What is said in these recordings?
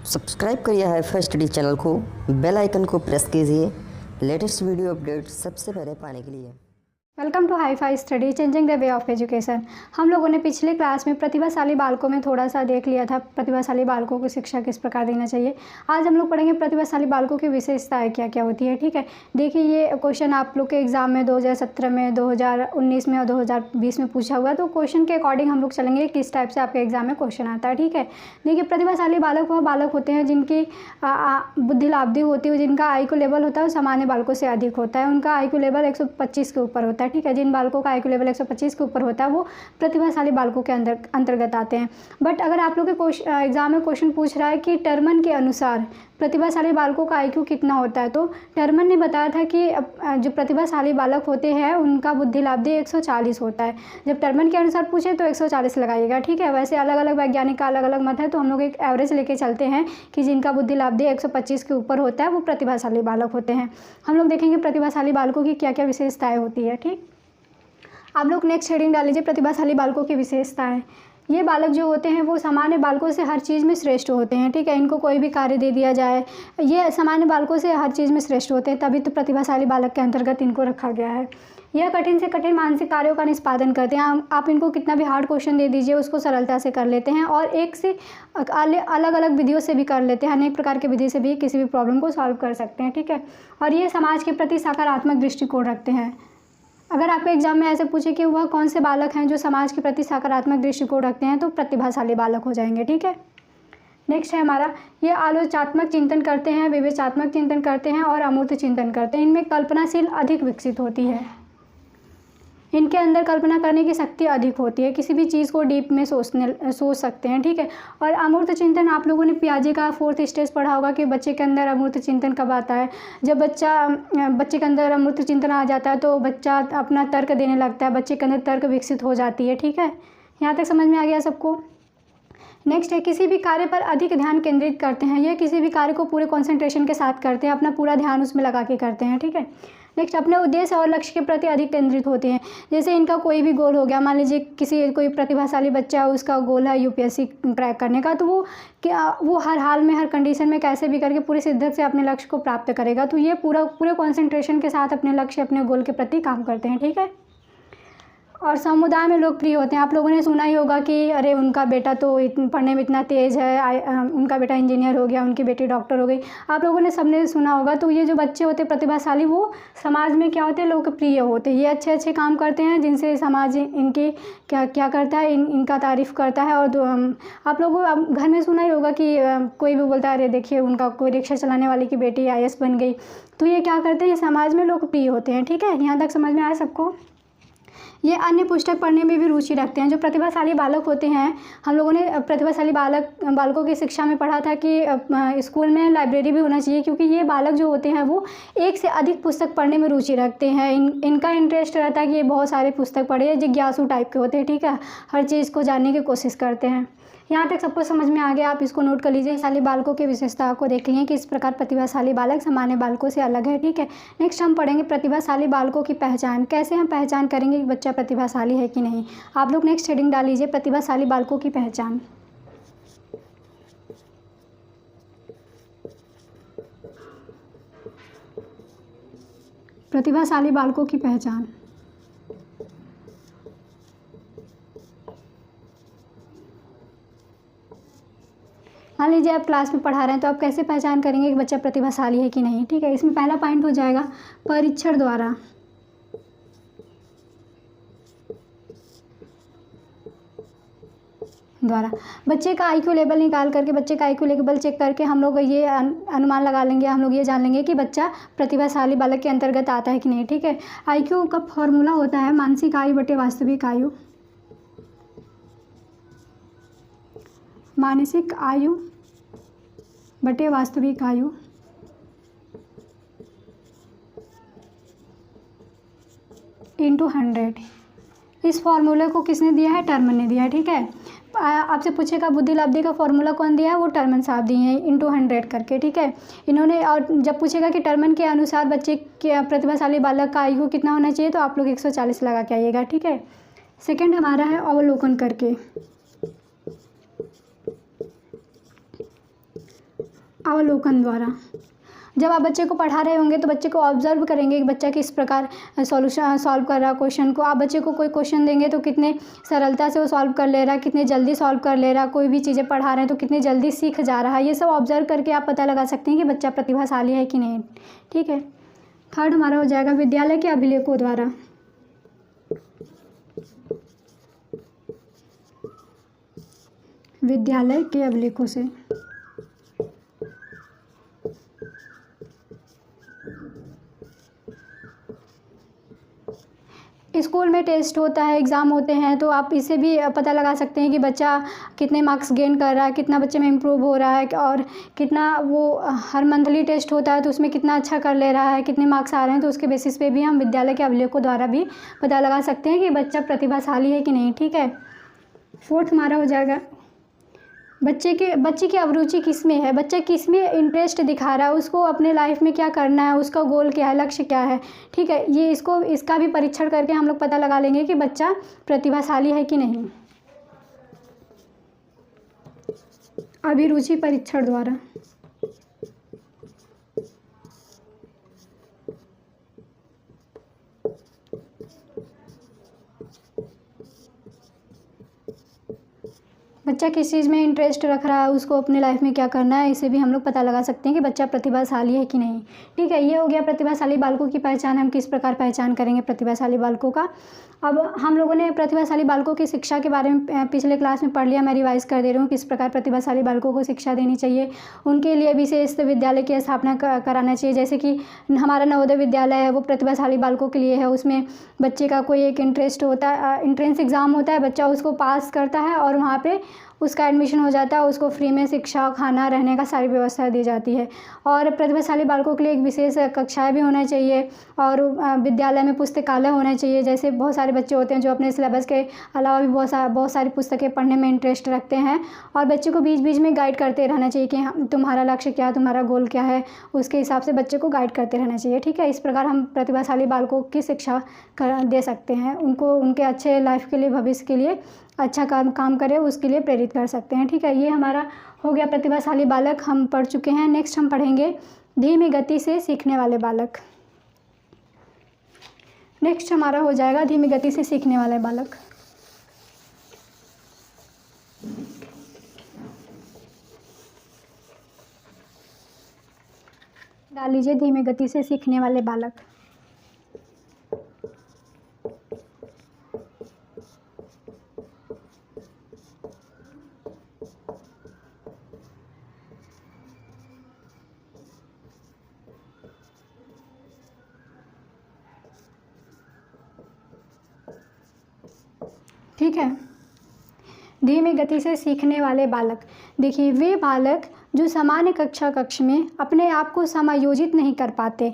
Subscribe करिए hifi study channel को, bell icon को प्रेस कीजिए लेटेस्ट वीडियो अपडेट सबसे पहले पाने के लिए। Welcome to hifi study changing the way of education. हम लोगों ने पिछले क्लास में प्रतिभाशाली बालकों में थोड़ा सा देख लिया था, प्रतिभाशाली बालकों को शिक्षा किस प्रकार देना चाहिए। आज हम लोग पढ़ेंगे प्रतिभाशाली बालकों की विशेषताएं क्या क्या होती है। ठीक है, देखिए ये क्वेश्चन आप लोग के एग्जाम में 2017 में, 2019 में और 2020 में पूछा हुआ, तो क्वेश्चन के अकॉर्डिंग हम लोग चलेंगे किस टाइप से आपके एग्जाम में क्वेश्चन आता है। ठीक है, देखिए प्रतिभाशाली बालक वह बालक होते हैं जिनकी बुद्धि लाब्धी होती है, जिनका IQ लेवल होता है सामान्य बालकों से अधिक होता है, उनका IQ लेवल 125 के ऊपर होता है। ठीक है, जिन बालकों का IQ लेवल 125 के ऊपर होता है वो प्रतिभाशाली बालकों के अंतर्गत आते हैं। बट अगर आप लोग के एग्जाम में क्वेश्चन पूछ रहा है कि टर्मन के अनुसार प्रतिभाशाली बालकों का IQ कितना होता है, तो टर्मन ने बताया था कि जो प्रतिभाशाली बालक होते हैं उनका बुद्धि लाब्धी 140 होता है। जब टर्मन के अनुसार पूछे तो 140 लगाइएगा। ठीक है, वैसे अलग अलग वैज्ञानिक का अलग अलग मत है, तो हम लोग एक एवरेज लेके चलते हैं कि जिनका बुद्धि लाब्धी 125 के ऊपर होता है वो प्रतिभाशाली बालक होते हैं। हम लोग देखेंगे प्रतिभाशाली बालकों की क्या क्या विशेषताएँ होती है। ठीक, आप लोग नेक्स्ट हेडिंग डाल लीजिए प्रतिभाशाली बालकों की विशेषताएं। ये बालक जो होते हैं वो सामान्य बालकों से हर चीज़ में श्रेष्ठ होते हैं। ठीक है, इनको कोई भी कार्य दे दिया जाए, ये सामान्य बालकों से हर चीज़ में श्रेष्ठ होते हैं, तभी तो प्रतिभाशाली बालक के अंतर्गत इनको रखा गया है। यह कठिन से कठिन मानसिक कार्यों का निष्पादन करते हैं। आप इनको कितना भी हार्ड क्वेश्चन दे दीजिए उसको सरलता से कर लेते हैं और एक से अलग अलग विधियों से भी कर लेते हैं, अनेक प्रकार की विधि से भी किसी भी प्रॉब्लम को सॉल्व कर सकते हैं। ठीक है, और ये समाज के प्रति सकारात्मक दृष्टिकोण रखते हैं। अगर आपके एग्जाम में ऐसे पूछे कि वह कौन से बालक हैं जो समाज के प्रति सकारात्मक दृष्टिकोण रखते हैं, तो प्रतिभाशाली बालक हो जाएंगे। ठीक है, नेक्स्ट है हमारा, ये आलोचनात्मक चिंतन करते हैं, विवेचनात्मक चिंतन करते हैं और अमूर्त चिंतन करते हैं। इनमें कल्पनाशील अधिक विकसित होती है, इनके अंदर कल्पना करने की शक्ति अधिक होती है, किसी भी चीज़ को डीप में सोच सकते हैं। ठीक है, और अमूर्त चिंतन आप लोगों ने पियाजे का 4th स्टेज पढ़ा होगा कि बच्चे के अंदर अमूर्त चिंतन कब आता है। जब बच्चे के अंदर अमूर्त चिंतन आ जाता है तो बच्चा अपना तर्क देने लगता है, बच्चे के अंदर तर्क विकसित हो जाती है। ठीक है, यहाँ तक समझ में आ गया सबको। नेक्स्ट है, किसी भी कार्य पर अधिक ध्यान केंद्रित करते हैं। ये किसी भी कार्य को पूरे कंसंट्रेशन के साथ करते हैं, अपना पूरा ध्यान उसमें लगा के करते हैं। ठीक है, नेक्स्ट अपने उद्देश्य और लक्ष्य के प्रति अधिक केंद्रित होते हैं। जैसे इनका कोई भी गोल हो गया, मान लीजिए कोई प्रतिभाशाली बच्चा है, उसका गोल है UPSC क्रैक करने का, तो वो हर हाल में हर कंडीशन में कैसे भी करके पूरी शिद्दत से अपने लक्ष्य को प्राप्त करेगा। तो ये पूरे कंसंट्रेशन के साथ अपने लक्ष्य अपने गोल के प्रति काम करते हैं। ठीक है, और समुदाय में लोकप्रिय होते हैं। आप लोगों ने सुना ही होगा कि अरे उनका बेटा तो पढ़ने में इतना तेज़ है, उनका बेटा इंजीनियर हो गया, उनकी बेटी डॉक्टर हो गई। आप लोगों ने सबने सुना होगा। तो ये जो बच्चे होते हैं प्रतिभाशाली, वो समाज में क्या होते हैं, लोकप्रिय होते हैं। ये अच्छे अच्छे काम करते हैं जिनसे समाज इनकी क्या करता है, इनका तारीफ़ करता है। और आप लोगों घर में सुना ही होगा कि कोई भी बोलता है अरे देखिए उनका कोई रिक्शा चलाने वाले की बेटी IAS बन गई। तो ये क्या करते हैं, समाज में लोकप्रिय होते हैं। ठीक है, यहाँ तक समझ में आया सबको। ये अन्य पुस्तक पढ़ने में भी रुचि रखते हैं। जो प्रतिभाशाली बालक होते हैं, हम लोगों ने प्रतिभाशाली बालकों की शिक्षा में पढ़ा था कि स्कूल में लाइब्रेरी भी होना चाहिए, क्योंकि ये बालक जो होते हैं वो एक से अधिक पुस्तक पढ़ने में रुचि रखते हैं। इनका इंटरेस्ट रहता है कि ये बहुत सारे पुस्तक पढ़े, जिज्ञासु टाइप के होते हैं। ठीक है, हर चीज़ को जानने की कोशिश करते हैं। यहाँ तक सबको समझ में आ गया, आप इसको नोट कर लीजिए। शाली बालकों की विशेषताओं को देख लिए कि इस प्रकार प्रतिभाशाली बालक सामान्य बालकों से अलग है। ठीक है, नेक्स्ट हम पढ़ेंगे प्रतिभाशाली बालकों की पहचान। कैसे हम पहचान करेंगे कि बच्चा प्रतिभाशाली है कि नहीं। आप लोग नेक्स्ट हेडिंग डाल लीजिए प्रतिभाशाली बालकों की पहचान। प्रतिभाशाली बालकों की पहचान। मान लीजिए आप क्लास में पढ़ा रहे हैं, तो आप कैसे पहचान करेंगे कि बच्चा प्रतिभाशाली है कि नहीं। ठीक है, इसमें पहला पॉइंट हो जाएगा परीक्षण द्वारा। बच्चे का IQ लेवल निकाल करके, बच्चे का IQ लेवल चेक करके हम लोग ये अनुमान लगा लेंगे, हम लोग ये जान लेंगे कि बच्चा प्रतिभाशाली बालक के अंतर्गत आता है कि नहीं। ठीक है, IQ का फॉर्मूला होता है मानसिक आयु बटे वास्तविक आयु। मानसिक आयु बटे वास्तविक आयु इंटू 100। इस फॉर्मूले को किसने दिया है, टर्मन ने दिया है। ठीक है, आपसे पूछेगा बुद्धि लाब्धी का फॉर्मूला कौन दिया है, वो टर्मन साहब दिए हैं इंटू 100 करके। ठीक है, इन्होंने, और जब पूछेगा कि टर्मन के अनुसार बच्चे के प्रतिभाशाली बालक का IQ कितना होना चाहिए, तो आप लोग 140 लगा के आइएगा। ठीक है, सेकंड हमारा है अवलोकन करके। अवलोकन द्वारा। जब आप बच्चे को पढ़ा रहे होंगे तो बच्चे को ऑब्जर्व करेंगे कि बच्चा किस प्रकार सॉल्यूशन सॉल्व कर रहा है क्वेश्चन को। आप बच्चे को कोई क्वेश्चन देंगे तो कितने सरलता से वो सॉल्व कर ले रहा है, कितने जल्दी सॉल्व कर ले रहा है, कोई भी चीज़ें पढ़ा रहे हैं तो कितने जल्दी सीख जा रहा है। ये सब ऑब्जर्व करके आप पता लगा सकते हैं कि बच्चा प्रतिभाशाली है कि नहीं। ठीक है। थर्ड हमारा हो जाएगा विद्यालय के अभिलेखों द्वारा। विद्यालय के अभिलेखों से स्कूल में टेस्ट होता है, एग्ज़ाम होते हैं, तो आप इससे भी पता लगा सकते हैं कि बच्चा कितने मार्क्स गेन कर रहा है, कितना बच्चे में इम्प्रूव हो रहा है, और कितना वो हर मंथली टेस्ट होता है तो उसमें कितना अच्छा कर ले रहा है, कितने मार्क्स आ रहे हैं। तो उसके बेसिस पे भी हम विद्यालय के अभिलेखों द्वारा भी पता लगा सकते हैं कि बच्चा प्रतिभाशाली है कि नहीं। ठीक है। फोर्थ हमारा हो जाएगा बच्चे की अभिरुचि किस में है, बच्चा किस में इंटरेस्ट दिखा रहा है, उसको अपने लाइफ में क्या करना है, उसका गोल क्या है, लक्ष्य क्या है। ठीक है। ये इसका भी परीक्षण करके हम लोग पता लगा लेंगे कि बच्चा प्रतिभाशाली है कि नहीं। अभिरुचि परीक्षण द्वारा। बच्चा किस चीज़ में इंटरेस्ट रख रहा है, उसको अपने लाइफ में क्या करना है, इसे भी हम लोग पता लगा सकते हैं कि बच्चा प्रतिभाशाली है कि नहीं। ठीक है। ये हो गया प्रतिभाशाली बालकों की पहचान। हम किस प्रकार पहचान करेंगे प्रतिभाशाली बालकों का। अब हम लोगों ने प्रतिभाशाली बालकों की शिक्षा के बारे में पिछले क्लास में पढ़ लिया। मैं रिवाइज कर दे रही हूँ किस प्रकार प्रतिभाशाली बालकों को शिक्षा देनी चाहिए। उनके लिए विशेष विद्यालय की स्थापना कराना चाहिए। जैसे कि हमारा नवोदय विद्यालय है वो प्रतिभाशाली बालकों के लिए है। उसमें बच्चे का कोई एक इंटरेस्ट होता है, एंट्रेंस एग्ज़ाम होता है, बच्चा उसको पास करता है और वहाँ पे उसका एडमिशन हो जाता है। उसको फ्री में शिक्षा, खाना, रहने का सारी व्यवस्था दी जाती है। और प्रतिभाशाली बालकों के लिए एक विशेष कक्षाएं भी होना चाहिए और विद्यालय में पुस्तकालय होना चाहिए। जैसे बहुत सारे बच्चे होते हैं जो अपने सिलेबस के अलावा भी बहुत सारी पुस्तकें पढ़ने में इंटरेस्ट रखते हैं, और बच्चे को बीच बीच में गाइड करते रहना चाहिए कि तुम्हारा लक्ष्य क्या है, तुम्हारा गोल क्या है, उसके हिसाब से बच्चे को गाइड करते रहना चाहिए। ठीक है। इस प्रकार हम प्रतिभाशाली बालकों की शिक्षा दे सकते हैं। उनको उनके अच्छे लाइफ के लिए, भविष्य के लिए अच्छा काम करे, उसके लिए प्रेरित कर सकते हैं। ठीक है। ये हमारा हो गया प्रतिभाशाली बालक, हम पढ़ चुके हैं। नेक्स्ट हम पढ़ेंगे धीमी गति से सीखने वाले बालक। नेक्स्ट हमारा हो जाएगा धीमी गति से सीखने वाले बालक। डाल लीजिए धीमी गति से सीखने वाले बालक। ठीक है। धीमी गति से सीखने वाले बालक, देखिए वे बालक जो सामान्य कक्ष में अपने आप को समायोजित नहीं कर पाते,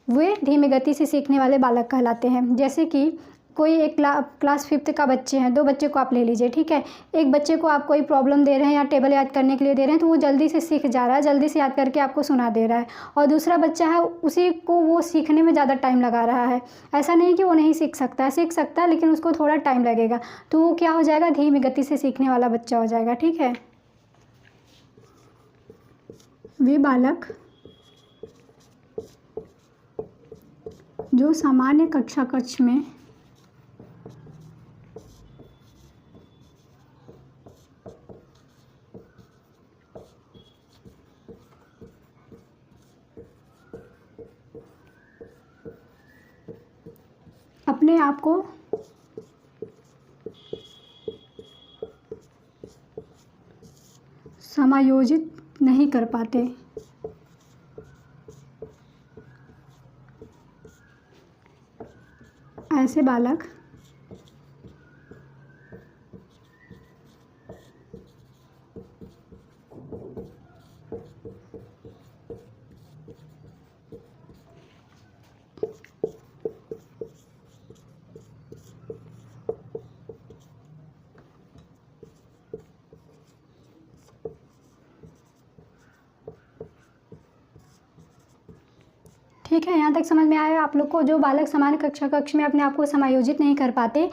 वे धीमी गति से सीखने वाले बालक कहलाते हैं। जैसे कि कोई एक क्लास 5th का बच्चे हैं, 2 बच्चे को आप ले लीजिए। ठीक है। एक बच्चे को आप कोई प्रॉब्लम दे रहे हैं या टेबल याद करने के लिए दे रहे हैं तो वो जल्दी से सीख जा रहा है, जल्दी से याद करके आपको सुना दे रहा है, और दूसरा बच्चा है उसी को वो सीखने में ज़्यादा टाइम लगा रहा है। ऐसा नहीं कि वो नहीं सीख सकता है लेकिन उसको थोड़ा टाइम लगेगा, तो वो क्या हो जाएगा, धीमी गति से सीखने वाला बच्चा हो जाएगा। ठीक है। वे बालक जो सामान्य कक्ष में अपने आप को समायोजित नहीं कर पाते, ऐसे बालक ठीक है। यहाँ तक समझ में आया आप लोग को। जो बालक सामान्य कक्ष में अपने आप को समायोजित नहीं कर पाते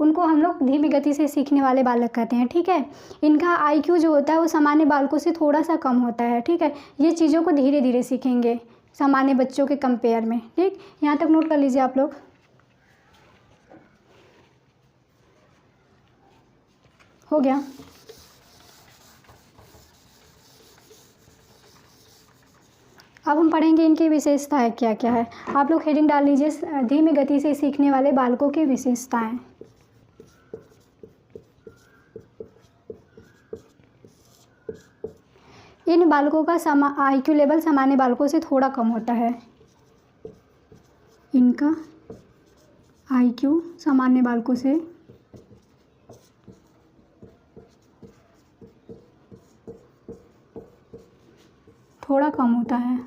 उनको हम लोग धीमी गति से सीखने वाले बालक कहते हैं। ठीक है, इनका IQ जो होता है वो सामान्य बालकों से थोड़ा सा कम होता है। ठीक है, ये चीज़ों को धीरे धीरे सीखेंगे सामान्य बच्चों के कंपेयर में। ठीक, यहाँ तक नोट कर लीजिए आप लोग। हो गया। अब हम पढ़ेंगे इनकी विशेषताएं क्या क्या है। आप लोग हेडिंग डाल लीजिए, धीमी गति से सीखने वाले बालकों की विशेषताएं। इन बालकों का IQ लेवल सामान्य बालकों से थोड़ा कम होता है। इनका IQ सामान्य बालकों से थोड़ा कम होता है।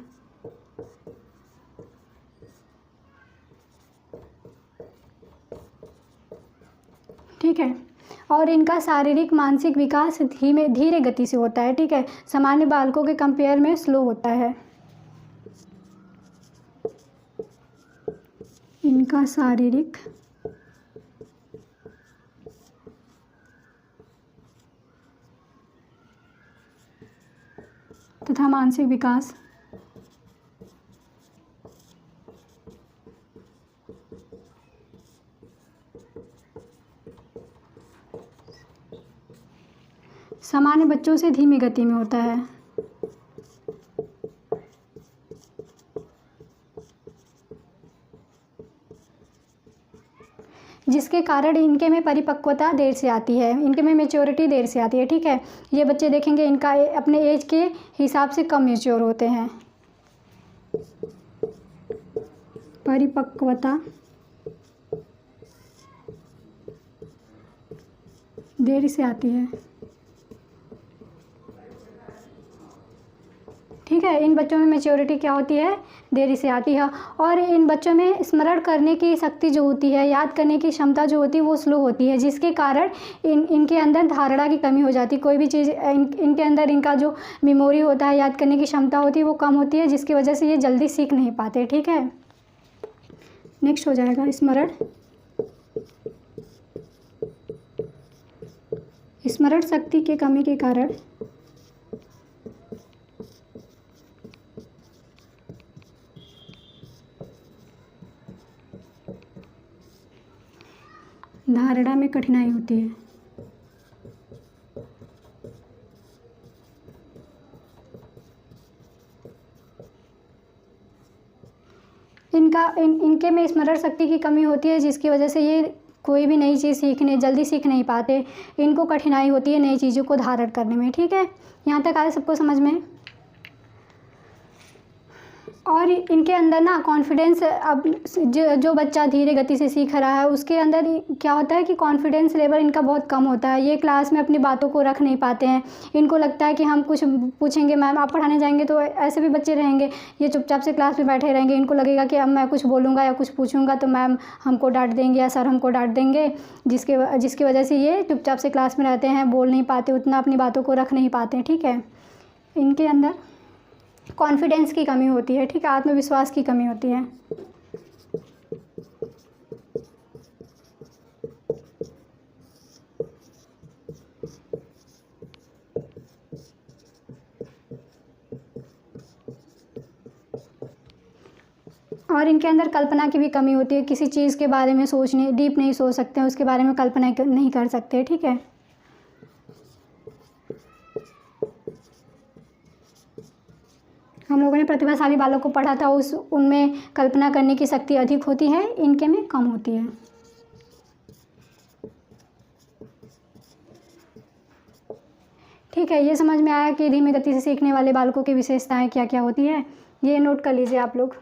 ठीक है, और इनका शारीरिक मानसिक विकास धीरे गति से होता है। ठीक है, सामान्य बालकों के कंपेयर में स्लो होता है। इनका शारीरिक तथा मानसिक विकास सामान्य बच्चों से धीमी गति में होता है। जिसके कारण इनके में परिपक्वता देर से आती है, इनके में मैच्योरिटी देर से आती है। ठीक है, ये बच्चे देखेंगे इनका अपने एज के हिसाब से कम मैच्योर होते हैं। परिपक्वता देर से आती है। ठीक है, इन बच्चों में मैच्योरिटी क्या होती है, देरी से आती है। और इन बच्चों में स्मरण करने की शक्ति जो होती है, याद करने की क्षमता जो होती है वो स्लो होती है, जिसके कारण इनके अंदर धारणा की कमी हो जाती है। कोई भी चीज़ इनके अंदर इनका जो मेमोरी होता है, याद करने की क्षमता होती है वो कम होती है, जिसकी वजह से ये जल्दी सीख नहीं पाते। ठीक है, नेक्स्ट हो जाएगा स्मरण शक्ति की कमी के कारण धारणा में कठिनाई होती है। इनके में स्मरण शक्ति की कमी होती है, जिसकी वजह से ये कोई भी नई चीज़ जल्दी सीख नहीं पाते। इनको कठिनाई होती है नई चीज़ों को धारण करने में। ठीक है, यहाँ तक आया सबको समझ में। और इनके अंदर ना कॉन्फिडेंस, अब जो बच्चा धीरे गति से सीख रहा है उसके अंदर क्या होता है कि कॉन्फिडेंस लेवल इनका बहुत कम होता है। ये क्लास में अपनी बातों को रख नहीं पाते हैं। इनको लगता है कि हम कुछ पूछेंगे, मैम आप पढ़ाने जाएंगे तो ऐसे भी बच्चे रहेंगे, ये चुपचाप से क्लास में बैठे रहेंगे। इनको लगेगा कि अब मैं कुछ बोलूँगा या कुछ पूछूँगा तो मैम हमको डांट देंगे या सर हमको डांट देंगे, जिसकी वजह से ये चुपचाप से क्लास में रहते हैं, बोल नहीं पाते, उतना अपनी बातों को रख नहीं पाते। ठीक है, इनके अंदर कॉन्फिडेंस की कमी होती है। ठीक है, आत्मविश्वास की कमी होती है। और इनके अंदर कल्पना की भी कमी होती है। किसी चीज़ के बारे में डीप नहीं सोच सकते हैं, उसके बारे में कल्पना नहीं कर सकते। ठीक है, हम लोगों ने प्रतिभाशाली बालकों को पढ़ा था, उनमें कल्पना करने की शक्ति अधिक होती है, इनके में कम होती है। ठीक है, ये समझ में आया कि धीमी गति से सीखने वाले बालकों की विशेषताएं क्या क्या होती है। ये नोट कर लीजिए आप लोग।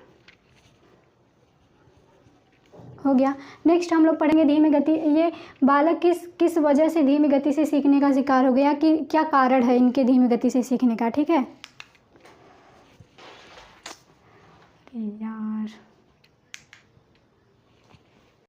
हो गया। नेक्स्ट हम लोग पढ़ेंगे धीमी गति। ये बालक किस वजह से धीमी गति से सीखने का शिकार हो गया, कि क्या कारण है इनके धीमी गति से सीखने का। ठीक है यार,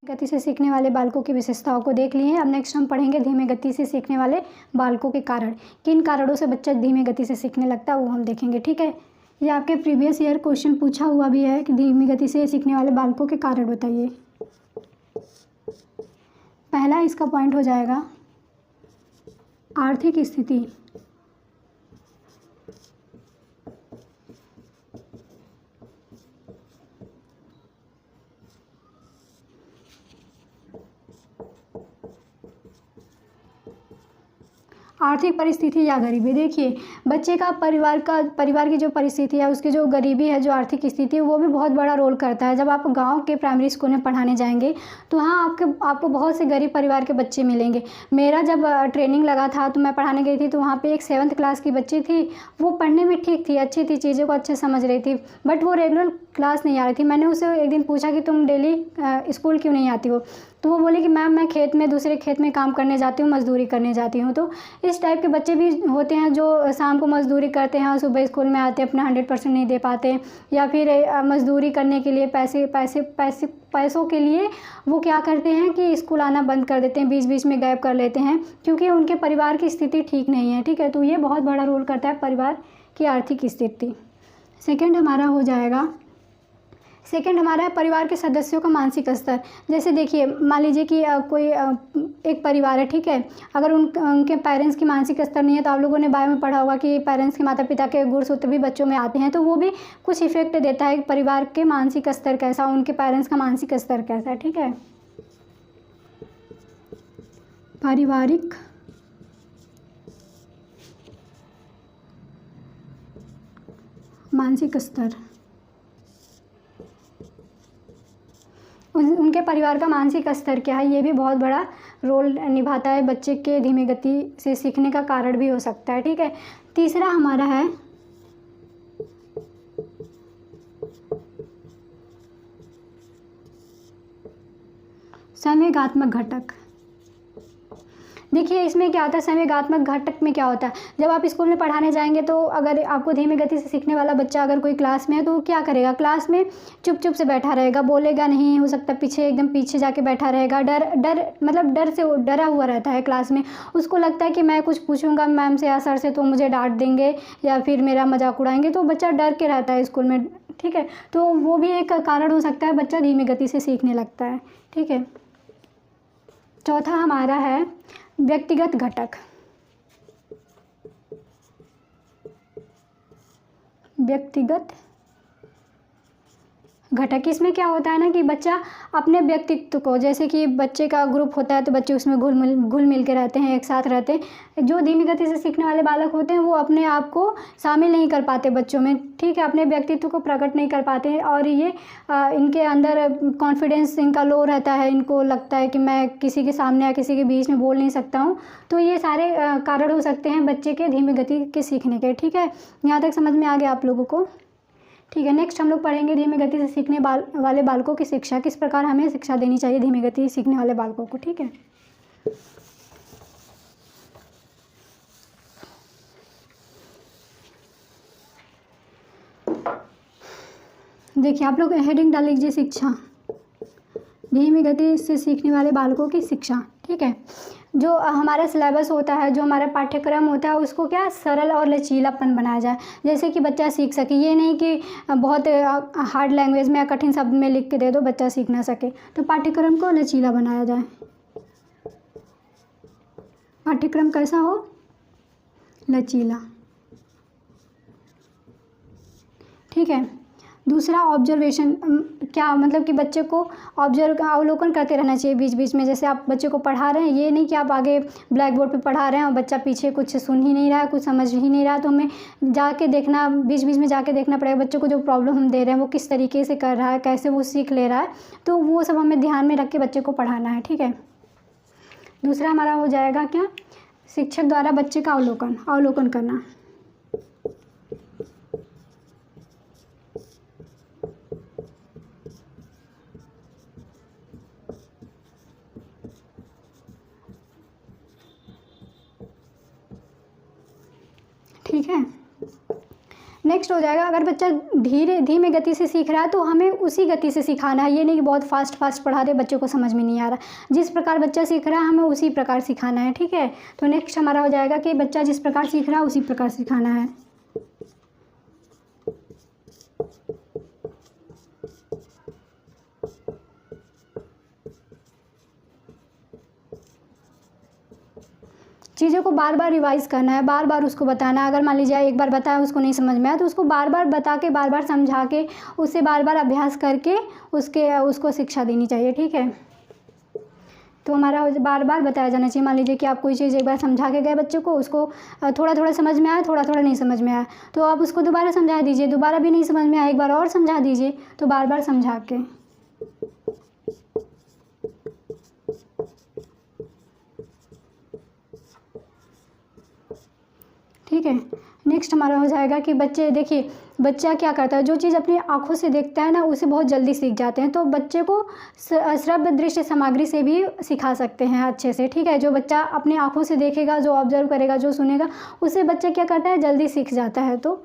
गति से सीखने वाले बालकों की विशेषताओं को देख लिए हैं। अब नेक्स्ट हम पढ़ेंगे धीमी गति से सीखने वाले बालकों के कारण। किन कारणों से बच्चा धीमी गति से सीखने लगता है वो हम देखेंगे। ठीक है, ये आपके प्रीवियस ईयर क्वेश्चन पूछा हुआ भी है कि धीमी गति से सीखने वाले बालकों के कारण बताइए। पहला इसका पॉइंट हो जाएगा आर्थिक स्थिति। आर्थिक परिस्थिति या गरीबी। देखिए बच्चे का परिवार की जो परिस्थिति है, उसकी जो गरीबी है, जो आर्थिक स्थिति है, वो भी बहुत बड़ा रोल करता है। जब आप गांव के प्राइमरी स्कूल में पढ़ाने जाएंगे तो वहाँ आपको बहुत से गरीब परिवार के बच्चे मिलेंगे। मेरा जब ट्रेनिंग लगा था तो मैं पढ़ाने गई थी, तो वहाँ पर एक 7th क्लास की बच्ची थी। वो पढ़ने में ठीक थी, अच्छी थी, चीज़ों को अच्छे समझ रही थी, बट वो रेगुलर क्लास नहीं आ रही थी। मैंने उसे एक दिन पूछा कि तुम डेली स्कूल क्यों नहीं आती हो? तो वो बोली कि मैम मैं खेत में, दूसरे खेत में काम करने जाती हूँ, मज़दूरी करने जाती हूँ। तो इस टाइप के बच्चे भी होते हैं जो शाम को मज़दूरी करते हैं, सुबह स्कूल में आते हैं, अपना 100% नहीं दे पाते, या फिर मज़दूरी करने के लिए पैसों के लिए वो क्या करते हैं कि स्कूल आना बंद कर देते हैं, बीच बीच में गैप कर लेते हैं, क्योंकि उनके परिवार की स्थिति ठीक नहीं है। ठीक है, तो ये बहुत बड़ा रोल करता है परिवार की आर्थिक स्थिति। सेकेंड हमारा है परिवार के सदस्यों का मानसिक स्तर। जैसे देखिए मान लीजिए कि कोई एक परिवार है, ठीक है, अगर उनके पेरेंट्स की मानसिक स्तर नहीं है, तो आप लोगों ने बायो में पढ़ा होगा कि पेरेंट्स के, माता पिता के गुणसूत्र भी बच्चों में आते हैं, तो वो भी कुछ इफेक्ट देता है परिवार के मानसिक स्तर कैसा, उनके पेरेंट्स का मानसिक स्तर कैसा है। ठीक है, पारिवारिक मानसिक स्तर, उनके परिवार का मानसिक स्तर क्या है, ये भी बहुत बड़ा रोल निभाता है, बच्चे के धीमी गति से सीखने का कारण भी हो सकता है। ठीक है, तीसरा हमारा है संवेगात्मक घटक। देखिए इसमें क्या होता है, संवेगात्मक घटक में क्या होता है, जब आप स्कूल में पढ़ाने जाएंगे तो अगर आपको धीमी गति से सीखने वाला बच्चा अगर कोई क्लास में है, तो वो क्या करेगा, क्लास में चुप से बैठा रहेगा, बोलेगा नहीं, हो सकता है एकदम पीछे जाके बैठा रहेगा, डर से डरा हुआ रहता है क्लास में। उसको लगता है कि मैं कुछ पूछूंगा मैम से या सर से तो मुझे डांट देंगे या फिर मेरा मजाक उड़ाएंगे, तो बच्चा डर के रहता है स्कूल में। ठीक है, तो वो भी एक कारण हो सकता है, बच्चा धीमी गति से सीखने लगता है। ठीक है, चौथा हमारा है व्यक्तिगत घटक। व्यक्तिगत घटक, इसमें क्या होता है ना कि बच्चा अपने व्यक्तित्व को, जैसे कि बच्चे का ग्रुप होता है तो बच्चे उसमें घुल मिल के रहते हैं, एक साथ रहते हैं। जो धीमी गति से सीखने वाले बालक होते हैं वो अपने आप को शामिल नहीं कर पाते बच्चों में। ठीक है, अपने व्यक्तित्व को प्रकट नहीं कर पाते हैं, और ये इनके अंदर कॉन्फिडेंस इनका लो रहता है, इनको लगता है कि मैं किसी के सामने या किसी के बीच में बोल नहीं सकता हूँ। तो ये सारे कारण हो सकते हैं बच्चे के धीमी गति के सीखने के। ठीक है, यहाँ तक समझ में आ गया आप लोगों को? ठीक है, नेक्स्ट हम लोग पढ़ेंगे धीमी गति से सीखने वाले बालकों की शिक्षा, किस प्रकार हमें शिक्षा देनी चाहिए धीमी गति से सीखने वाले बालकों को। ठीक है, देखिए आप लोग हेडिंग डाल लीजिए शिक्षा, धीमी गति से सीखने वाले बालकों की शिक्षा। ठीक है, जो हमारा सिलेबस होता है, जो हमारा पाठ्यक्रम होता है, उसको क्या सरल और लचीलापन बनाया जाए, जैसे कि बच्चा सीख सके। ये नहीं कि बहुत हार्ड लैंग्वेज में या कठिन शब्द में लिख के दे दो, बच्चा सीख ना सके। तो पाठ्यक्रम को लचीला बनाया जाए। पाठ्यक्रम कैसा हो, लचीला। ठीक है, दूसरा ऑब्जर्वेशन, क्या मतलब कि बच्चे को अवलोकन करते रहना चाहिए बीच बीच में। जैसे आप बच्चे को पढ़ा रहे हैं, ये नहीं कि आप आगे ब्लैक बोर्ड पे पढ़ा रहे हैं और बच्चा पीछे कुछ सुन ही नहीं रहा है, कुछ समझ ही नहीं रहा है, तो हमें जाके देखना, बीच बीच में जाके देखना पड़ेगा बच्चे को जो प्रॉब्लम हम दे रहे हैं वो किस तरीके से कर रहा है, कैसे वो सीख ले रहा है। तो वो सब हमें ध्यान में रख के बच्चे को पढ़ाना है। ठीक है, दूसरा हमारा हो जाएगा क्या, शिक्षक द्वारा बच्चे का अवलोकन करना। ठीक है, नेक्स्ट हो जाएगा, अगर बच्चा धीमे गति से सीख रहा है तो हमें उसी गति से सिखाना है। ये नहीं कि बहुत फास्ट पढ़ा दे, बच्चे को समझ में नहीं आ रहा। जिस प्रकार बच्चा सीख रहा है हमें उसी प्रकार सिखाना है। ठीक है, तो नेक्स्ट हमारा हो जाएगा कि बच्चा जिस प्रकार सीख रहा है उसी प्रकार सिखाना है। चीज़ों को बार बार रिवाइज़ करना है, बार बार उसको बताना है। अगर मान लीजिए एक बार बताया उसको नहीं समझ में आया तो उसको बार बार बता के, बार बार समझा के, उससे बार बार अभ्यास करके उसको शिक्षा देनी चाहिए, ठीक है। तो हमारा बार बार बताया जाना चाहिए। मान लीजिए कि आप कोई चीज़ एक बार समझा के गए बच्चे को, उसको थोड़ा थोड़ा समझ में आया, थोड़ा थोड़ा नहीं समझ में आया, तो आप उसको दोबारा समझा दीजिए। दोबारा भी नहीं समझ में आया, एक बार और समझा दीजिए। तो बार बार समझा के, ठीक है। नेक्स्ट हमारा हो जाएगा कि बच्चे, देखिए बच्चा क्या करता है, जो चीज़ अपनी आँखों से देखता है ना उसे बहुत जल्दी सीख जाते हैं। तो बच्चे को श्रव्य दृश्य सामग्री से भी सिखा सकते हैं अच्छे से, ठीक है। जो बच्चा अपनी आँखों से देखेगा, जो ऑब्जर्व करेगा, जो सुनेगा, उससे बच्चा क्या करता है, जल्दी सीख जाता है। तो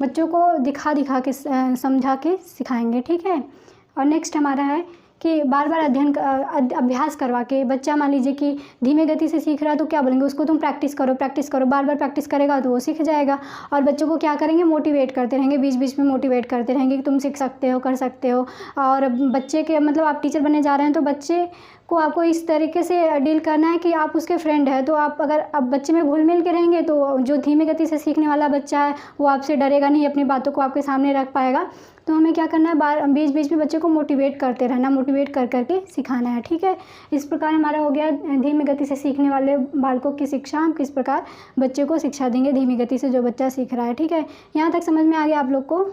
बच्चों को दिखा दिखा के समझा के सिखाएंगे, ठीक है। और नेक्स्ट हमारा है कि बार बार अभ्यास करवा के, बच्चा मान लीजिए कि धीमे गति से सीख रहा है तो क्या बोलेंगे उसको, तुम प्रैक्टिस करो, प्रैक्टिस करो, बार बार प्रैक्टिस करेगा तो वो सीख जाएगा। और बच्चों को क्या करेंगे, मोटिवेट करते रहेंगे, बीच बीच में मोटिवेट करते रहेंगे कि तुम सीख सकते हो, कर सकते हो। और बच्चे के मतलब आप टीचर बनने जा रहे हैं तो बच्चे को आपको इस तरीके से डील करना है कि आप उसके फ्रेंड हैं। तो आप अगर अब बच्चे में घुल मिल के रहेंगे तो जो धीमे गति से सीखने वाला बच्चा है वो आपसे डरेगा नहीं, अपनी बातों को आपके सामने रख पाएगा। तो हमें क्या करना है, बीच बीच में बच्चे को मोटिवेट करते रहना, मोटिवेट कर करके सिखाना है, ठीक है। इस प्रकार हमारा हो गया धीमी गति से सीखने वाले बालकों की शिक्षा, हम किस प्रकार बच्चे को शिक्षा देंगे धीमी गति से जो बच्चा सीख रहा है, ठीक है। यहाँ तक समझ में आ गया आप लोग को,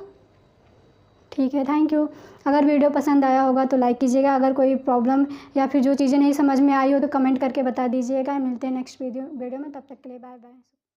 ठीक है। Thank you. अगर वीडियो पसंद आया होगा तो लाइक कीजिएगा। अगर कोई प्रॉब्लम या फिर जो चीज़ें नहीं समझ में आई हो तो कमेंट करके बता दीजिएगा। मिलते हैं नेक्स्ट वीडियो में, तब तक के लिए बाय बाय।